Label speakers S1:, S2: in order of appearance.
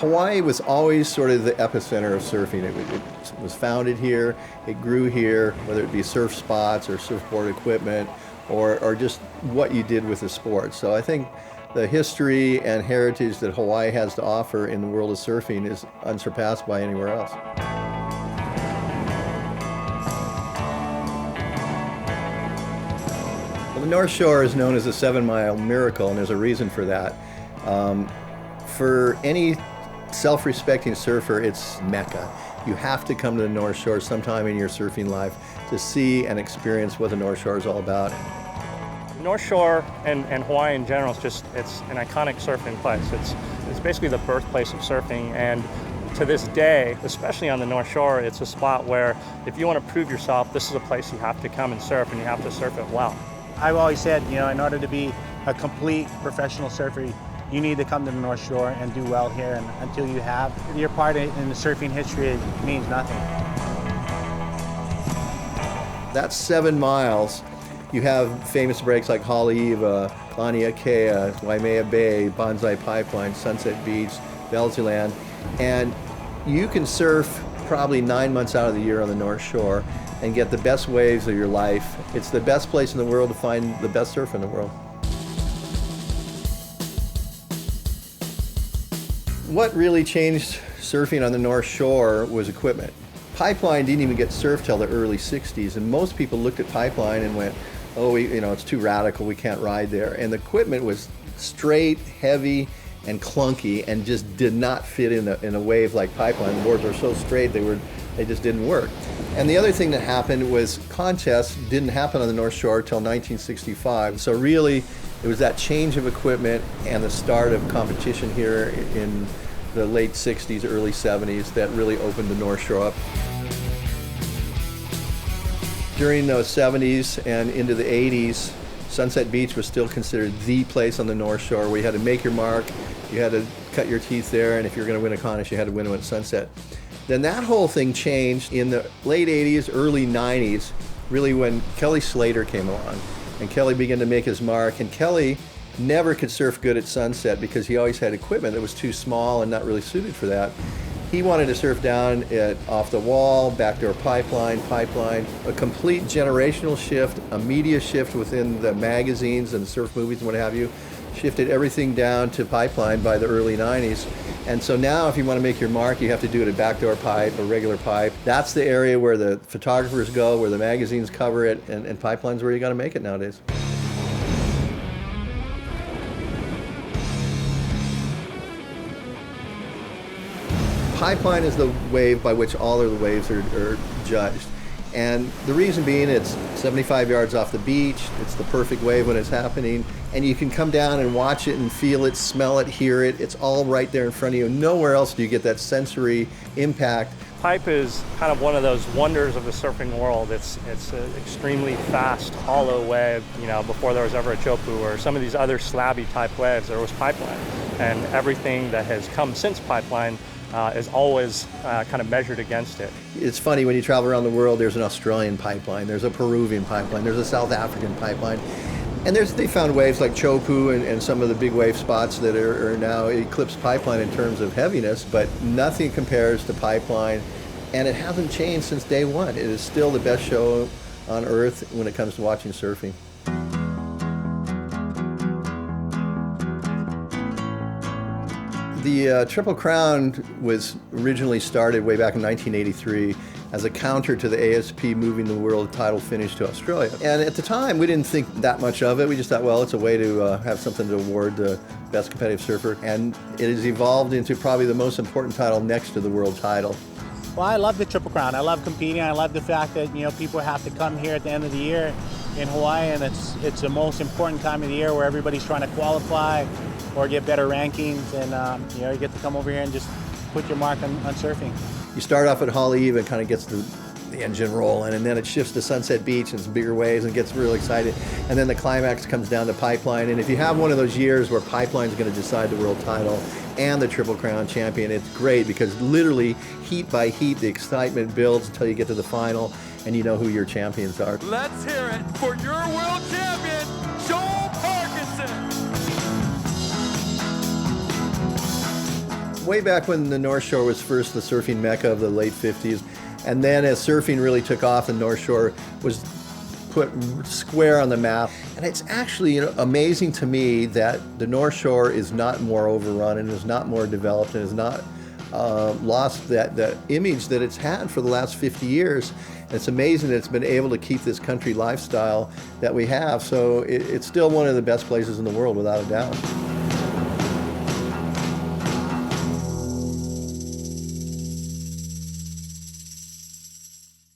S1: Hawaii was always sort of the epicenter of surfing. It was founded here, it grew here, whether it be surf spots or surfboard equipment or just what you did with the sport. So I think the history and heritage that Hawaii has to offer in the world of surfing is unsurpassed by anywhere else. Well, the North Shore is known as the 7-mile miracle, and there's a reason for that. For any self-respecting surfer, it's Mecca. You have to come to the North Shore sometime in your surfing life to see and experience what the North Shore is all about.
S2: North Shore and Hawaii in general it's an iconic surfing place. It's basically the birthplace of surfing, and to this day, especially on the North Shore, it's a spot where if you want to prove yourself, this is a place you have to come and surf, and you have to surf it well.
S3: I've always said, in order to be a complete professional surfer, you need to come to the North Shore and do well here, and until you have, your part in the surfing history means nothing.
S1: That's 7 miles. You have famous breaks like Haleiwa, Laniakea, Waimea Bay, Bonsai Pipeline, Sunset Beach, Velziland, and you can surf probably 9 months out of the year on the North Shore and get the best waves of your life. It's the best place in the world to find the best surf in the world. What really changed surfing on the North Shore was equipment. Pipeline didn't even get surfed till the early 60s, and most people looked at Pipeline and went, oh, it's too radical, we can't ride there. And the equipment was straight, heavy, and clunky, and just did not fit in a wave like Pipeline. The boards were so straight, they just didn't work. And the other thing that happened was contests didn't happen on the North Shore till 1965. So really, it was that change of equipment and the start of competition here in the late 60s, early 70s that really opened the North Shore up. During those 70s and into the 80s, Sunset Beach was still considered the place on the North Shore where you had to make your mark, you had to cut your teeth there, and if you were going to win a contest, you had to win it at Sunset. Then that whole thing changed in the late 80s, early 90s, really when Kelly Slater came along. And Kelly began to make his mark, and Kelly never could surf good at Sunset because he always had equipment that was too small and not really suited for that. He wanted to surf down at off the wall, backdoor pipeline, a complete generational shift, a media shift within the magazines and surf movies and what have you, shifted everything down to pipeline by the early 90s. And so now if you want to make your mark, you have to do it at backdoor pipe or regular pipe. That's the area where the photographers go, where the magazines cover it, and pipeline's where you got to make it nowadays. Pipeline is the wave by which all of the waves are judged. And the reason being, it's 75 yards off the beach, it's the perfect wave when it's happening, and you can come down and watch it and feel it, smell it, hear it. It's all right there in front of you. Nowhere else do you get that sensory impact.
S2: Pipe is kind of one of those wonders of the surfing world. It's an extremely fast, hollow wave. Before there was ever a chopu or some of these other slabby type waves, there was pipeline. And everything that has come since pipeline is always kind of measured against it.
S1: It's funny, when you travel around the world, there's an Australian pipeline, there's a Peruvian pipeline, there's a South African pipeline. And they found waves like Chopu and some of the big wave spots that are now eclipse pipeline in terms of heaviness, but nothing compares to pipeline. And it hasn't changed since day one. It is still the best show on earth when it comes to watching surfing. The Triple Crown was originally started way back in 1983 as a counter to the ASP moving the world title finish to Australia. And at the time, we didn't think that much of it. We just thought, well, it's a way to have something to award the best competitive surfer. And it has evolved into probably the most important title next to the world title.
S3: Well, I love the Triple Crown. I love competing. I love the fact that people have to come here at the end of the year in Hawaii, and it's the most important time of the year where everybody's trying to qualify or get better rankings, and you get to come over here and just put your mark on surfing.
S1: You start off at Haleiwa and kind of gets the engine rolling, and then it shifts to Sunset Beach and it's bigger waves and gets real excited, and then the climax comes down to Pipeline. And if you have one of those years where Pipeline's going to decide the world title and the Triple Crown champion, it's great because literally heat by heat the excitement builds until you get to the final and you know who your champions are.
S4: Let's hear it for your world champion, Joel Parkinson.
S1: way back when the North Shore was first the surfing mecca of the late 50s, and then as surfing really took off, the North Shore was put square on the map. And it's actually amazing to me that the North Shore is not more overrun and is not more developed and is not lost that image that it's had for the last 50 years. And it's amazing that it's been able to keep this country lifestyle that we have. So it's still one of the best places in the world, without a doubt.